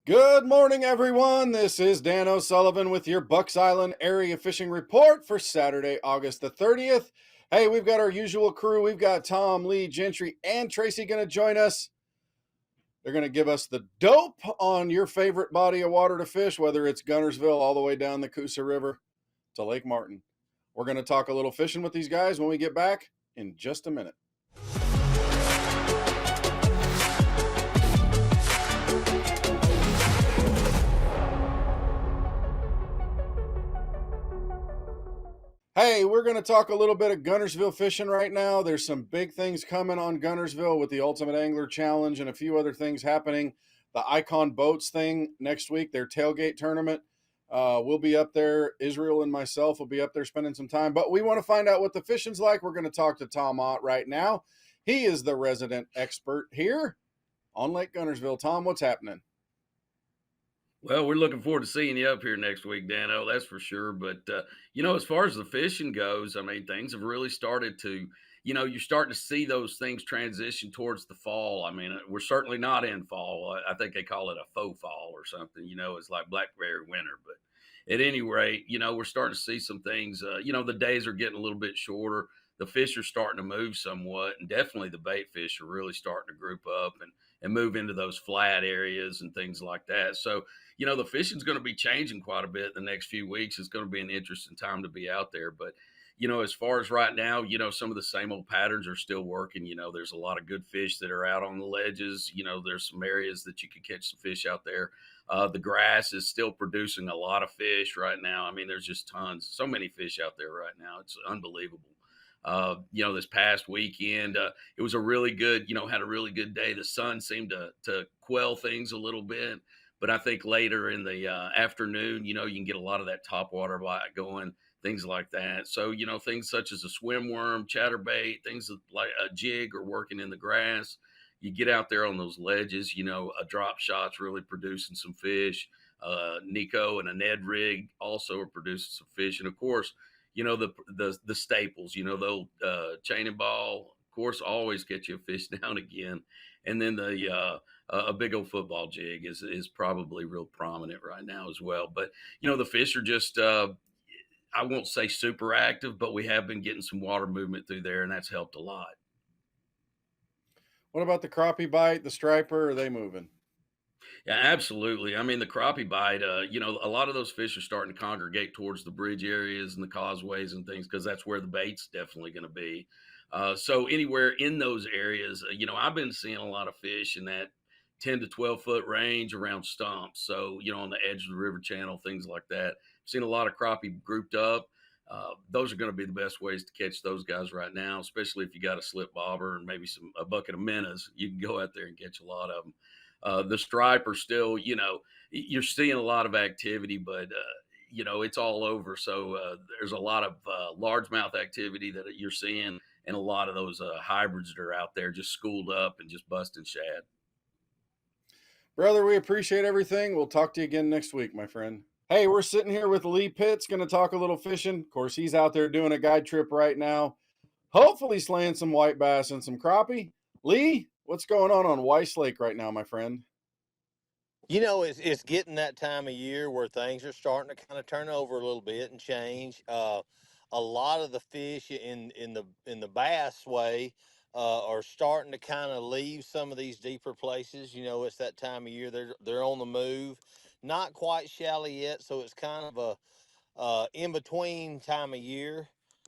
Good morning, everyone. This is Dan O'Sullivan with your Bucks Island Area Fishing Report for Saturday, August the 30th. Hey, we've got our usual crew. We've got Tom, Lee, Gentry, and Tracy going to join us. They're going to give us the dope on your favorite body of water to fish, whether it's Guntersville all the way down the Coosa River to Lake Martin. We're going to talk a little fishing with these guys when we get back in just a minute. Hey, we're going to talk a little bit of Guntersville fishing right now. There's some big things coming on Guntersville with the Ultimate Angler Challenge and a few other things happening. The Icon Boats thing next week, their tailgate tournament. We'll be up there. Israel and myself will be up there spending some time. But we want to find out what the fishing's like. We're going to talk to Tom Ott right now. He is the resident expert here on Lake Guntersville. Tom, what's happening? Well, we're looking forward to seeing you up here next week, Dano. That's for sure. But as far as the fishing goes, I mean, things have really started to, you're starting to see those things transition towards the fall. I mean, we're certainly not in fall. I think they call it a faux fall or something. It's like blackberry winter. But at any rate, we're starting to see some things. The days are getting a little bit shorter. The fish are starting to move somewhat, and definitely the bait fish are really starting to group up and move into those flat areas and things like that. So, the fishing's going to be changing quite a bit the next few weeks. It's going to be an interesting time to be out there. But, as far as right now, some of the same old patterns are still working. There's a lot of good fish that are out on the ledges. There's some areas that you could catch some fish out there. The grass is still producing a lot of fish right now. I mean, there's just tons, so many fish out there right now. It's unbelievable. This past weekend, it was a really good, had a really good day. The sun seemed to quell things a little bit, but I think later in the afternoon, you can get a lot of that top water bite going, things like that. So, things such as a swim worm, chatterbait, things like a jig or working in the grass. You get out there on those ledges, a drop shot's really producing some fish. Nico and a Ned rig also are producing some fish. And of course, the staples, the old chain and ball, of course, always get you a fish now and again. And then a big old football jig is probably real prominent right now as well. But, the fish are just, I won't say super active, but we have been getting some water movement through there, and that's helped a lot. What about the crappie bite, the striper? Are they moving? Yeah, absolutely. I mean, the crappie bite, a lot of those fish are starting to congregate towards the bridge areas and the causeways and things because that's where the bait's definitely going to be. So anywhere in those areas, I've been seeing a lot of fish in that 10 to 12 foot range around stumps. So, on the edge of the river channel, things like that. Seen a lot of crappie grouped up. Those are going to be the best ways to catch those guys right now, especially if you got a slip bobber and maybe a bucket of minnows. You can go out there and catch a lot of them. The striper still, you're seeing a lot of activity, but it's all over. So there's a lot of largemouth activity that you're seeing, and a lot of those hybrids that are out there just schooled up and just busting shad. Brother, we appreciate everything. We'll talk to you again next week, my friend. Hey, we're sitting here with Lee Pitts, going to talk a little fishing. Of course, he's out there doing a guide trip right now, hopefully slaying some white bass and some crappie. Lee, what's going on Weiss Lake right now, my friend? It's getting that time of year where things are starting to kind of turn over a little bit and change. A lot of the fish in the bass way are starting to kind of leave some of these deeper places. It's that time of year they're on the move, not quite shallow yet, so it's kind of a in between time of year.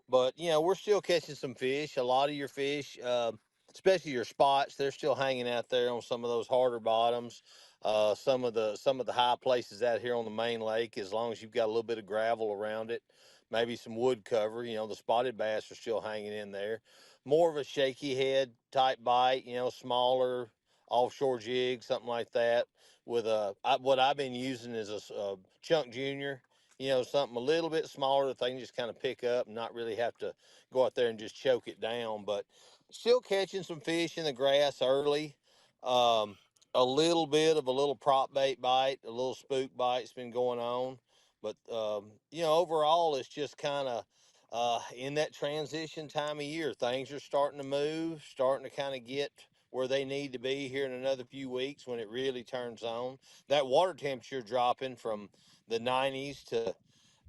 But we're still catching some fish. A lot of your fish, especially your spots, they're still hanging out there on some of those harder bottoms. Some of the high places out here on the main lake, as long as you've got a little bit of gravel around it, maybe some wood cover, the spotted bass are still hanging in there. More of a shaky head type bite, smaller offshore jig, something like that. What I've been using is a chunk junior, something a little bit smaller that they can just kind of pick up and not really have to go out there and just choke it down. But still catching some fish in the grass early. A little bit of a little prop bait bite, a little spook bite's been going on. But, overall, it's just kind of in that transition time of year. Things are starting to move, starting to kind of get where they need to be here in another few weeks when it really turns on. That water temperature dropping from the 90s to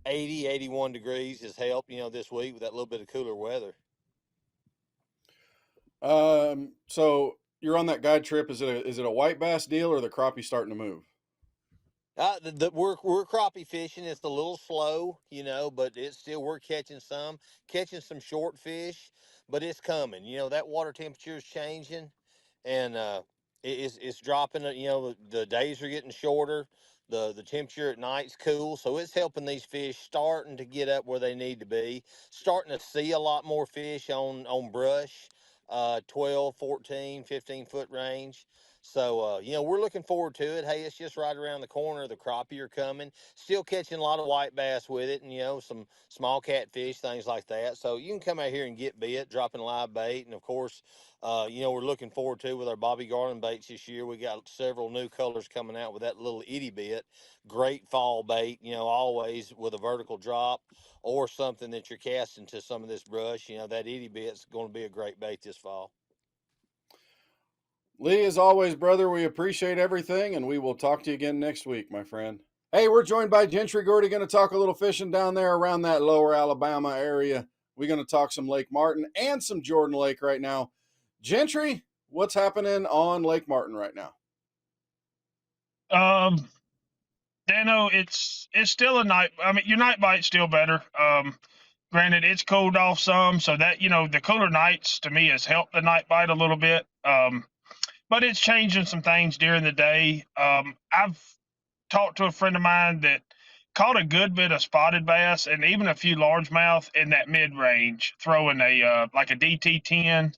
80, 81 degrees has helped, this week with that little bit of cooler weather. So you're on that guide trip. Is it a white bass deal or the crappie starting to move? We're crappie fishing. It's a little slow, but it's still we're catching some short fish, but it's coming. That water temperature is changing, and it's dropping. The days are getting shorter. The temperature at night's cool, so it's helping these fish starting to get up where they need to be. Starting to see a lot more fish on brush, 12, 14, 15 foot range. So, we're looking forward to it. Hey, it's just right around the corner. The crappie are coming. Still catching a lot of white bass with it and, some small catfish, things like that. So you can come out here and get bit, dropping live bait. And, of course, we're looking forward to with our Bobby Garland baits this year. We got several new colors coming out with that little itty bit. Great fall bait, always with a vertical drop or something that you're casting to some of this brush. That itty bit's going to be a great bait this fall. Lee, as always, brother, we appreciate everything, and we will talk to you again next week, my friend. Hey, we're joined by Gentry Gordy, going to talk a little fishing down there around that lower Alabama area. We're going to talk some Lake Martin and some Jordan Lake right now. Gentry, what's happening on Lake Martin right now? Dano, it's still a night. I mean, your night bite's still better. Granted, it's cooled off some, so that the cooler nights to me has helped the night bite a little bit. But it's changing some things during the day. I've talked to a friend of mine that caught a good bit of spotted bass and even a few largemouth in that mid range, throwing a like a DT10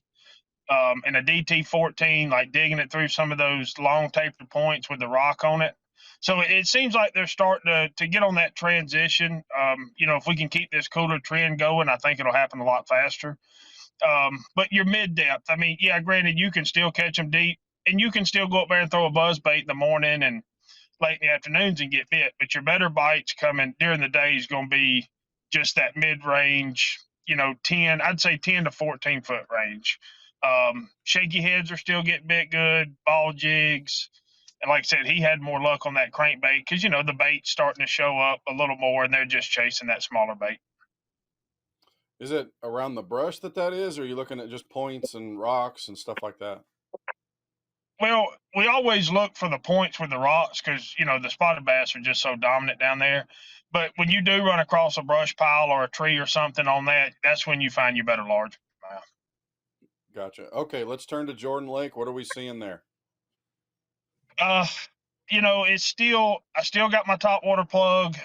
and a DT14, like digging it through some of those long tapered points with the rock on it. So it seems like they're starting to get on that transition. If we can keep this cooler trend going, I think it'll happen a lot faster. But your mid depth, I mean, yeah, granted, you can still catch them deep, and you can still go up there and throw a buzz bait in the morning and late in the afternoons and get bit. But your better bites coming during the day is going to be just that mid range, 10 to 14 foot range. Shaky heads are still getting bit good, ball jigs. And like I said, he had more luck on that crankbait because, the bait's starting to show up a little more and they're just chasing that smaller bait. Is it around the brush that is, or are you looking at just points and rocks and stuff like that? Well, we always look for the points with the rocks because, the spotted bass are just so dominant down there. But when you do run across a brush pile or a tree or something on that, that's when you find your better large. Gotcha. Okay, let's turn to Jordan Lake. What are we seeing there? It's I still got my top water plug.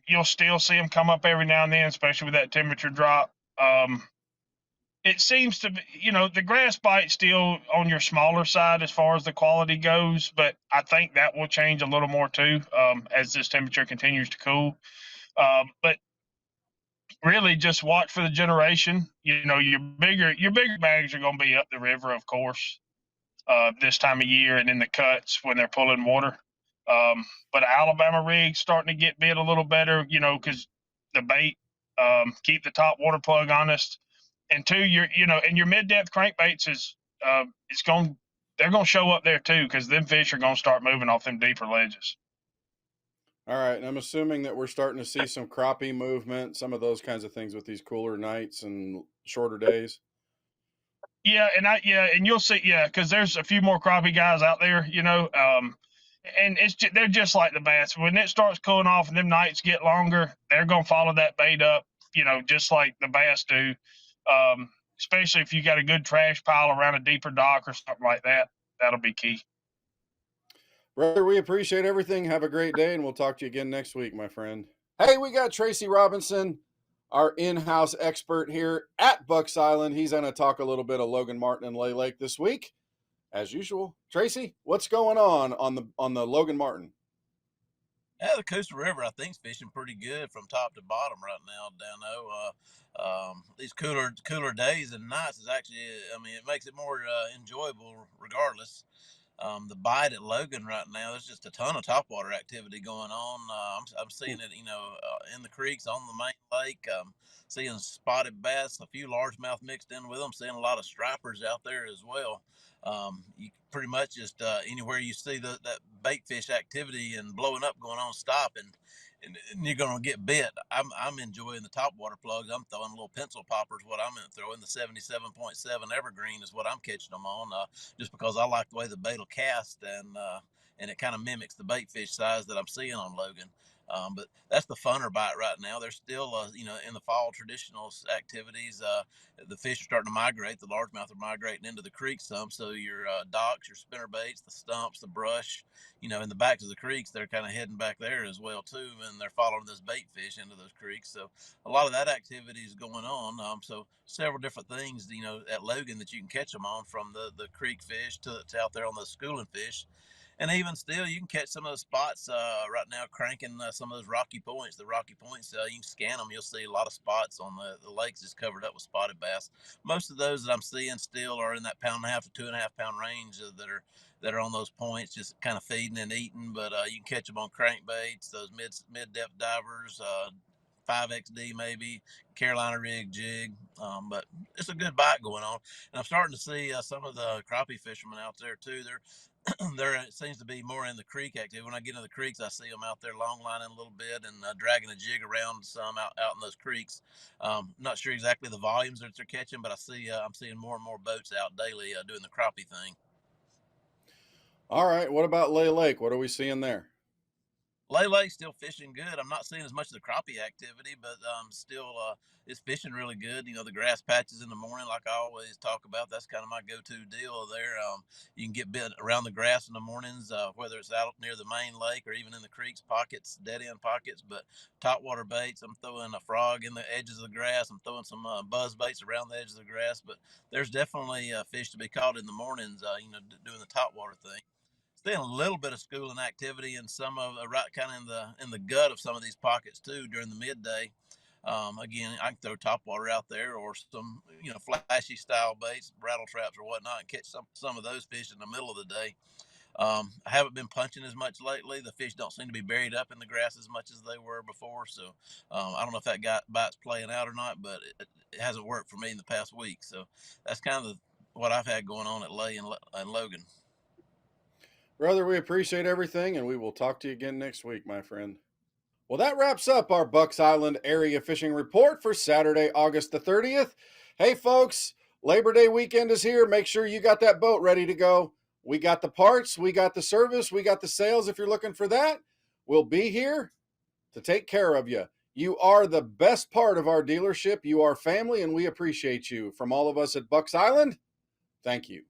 You'll still see them come up every now and then, especially with that temperature drop. It seems to be, the grass bite's still on your smaller side as far as the quality goes, but I think that will change a little more too as this temperature continues to cool. But really, just watch for the generation. Your bigger bags are going to be up the river, of course, this time of year and in the cuts when they're pulling water. But Alabama rig's starting to get bit a little better, because the bait keep the top water plug honest. And two, and your mid depth crankbaits they're gonna show up there too because them fish are gonna start moving off them deeper ledges. All right, and I'm assuming that we're starting to see some crappie movement, some of those kinds of things with these cooler nights and shorter days. Yeah, and you'll see, because there's a few more crappie guys out there, and they're just like the bass. When it starts cooling off and them nights get longer, they're gonna follow that bait up, just like the bass do. Especially if you got a good trash pile around a deeper dock or something like that, that'll be key. Brother, we appreciate everything. Have a great day, and we'll talk to you again next week, my friend. Hey, we got Tracy Robinson, our in-house expert here at Bucks Island. He's going to talk a little bit of Logan Martin and Lay Lake this week, as usual. Tracy, what's going on the Logan Martin? Yeah, the Coastal River, I think, is fishing pretty good from top to bottom right now, Dano. These cooler days and nights is actually, it makes it more enjoyable regardless. The bite at Logan right now, there's just a ton of topwater activity going on. I'm seeing it, in the creeks on the main lake. Seeing spotted bass, a few largemouth mixed in with them. Seeing a lot of stripers out there as well. You pretty much just anywhere you see that bait fish activity and blowing up going on, stop and you're gonna get bit. I'm enjoying the top water plugs. I'm throwing little pencil poppers. What I'm throwing the 77.7 evergreen is what I'm catching them on. Just because I like the way the bait will cast and it kind of mimics the bait fish size that I'm seeing on Logan. But that's the funner bite right now. There's still, in the fall traditional activities. The fish are starting to migrate. The largemouth are migrating into the creek some. So your docks, your spinner baits, the stumps, the brush, in the backs of the creeks, they're kind of heading back there as well too, and they're following this bait fish into those creeks. So a lot of that activity is going on. So several different things, at Logan that you can catch them on, from the creek fish to out there on the schooling fish. And even still, you can catch some of those spots right now, cranking some of those rocky points. The rocky points, you can scan them. You'll see a lot of spots on the lakes just covered up with spotted bass. Most of those that I'm seeing still are in that pound and a half to 2.5 pound range that are on those points, just kind of feeding and eating. But you can catch them on crankbaits, those mid depth divers, 5XD maybe, Carolina rig jig. But it's a good bite going on, and I'm starting to see some of the crappie fishermen out there too. There it seems to be more in the creek activity. When I get into the creeks, I see them out there long lining a little bit and dragging a jig around some out in those creeks. Not sure exactly the volumes that they're catching, but I'm seeing more and more boats out daily doing the crappie thing. All right. What about Lay Lake? What are we seeing there? Lele still fishing good. I'm not seeing as much of the crappie activity, but still it's fishing really good. The grass patches in the morning, like I always talk about, that's kind of my go-to deal there. You can get bit around the grass in the mornings, whether it's out near the main lake or even in the creeks pockets, dead end pockets. But top water baits, I'm throwing a frog in the edges of the grass. I'm throwing some buzz baits around the edges of the grass. But there's definitely fish to be caught in the mornings, doing the top water thing. Seeing a little bit of schooling activity in some of right kind of in the gut of some of these pockets too during the midday. Again, I can throw topwater out there or some flashy style baits, rattle traps or whatnot, and catch some of those fish in the middle of the day. I haven't been punching as much lately. The fish don't seem to be buried up in the grass as much as they were before. So I don't know if that bite's playing out or not, but it hasn't worked for me in the past week. So that's kind of what I've had going on at Lay and Logan. Brother, we appreciate everything, and we will talk to you again next week, my friend. Well, that wraps up our Bucks Island area fishing report for Saturday, August the 30th. Hey, folks, Labor Day weekend is here. Make sure you got that boat ready to go. We got the parts, we got the service, we got the sales if you're looking for that. We'll be here to take care of you. You are the best part of our dealership. You are family, and we appreciate you. From all of us at Bucks Island, thank you.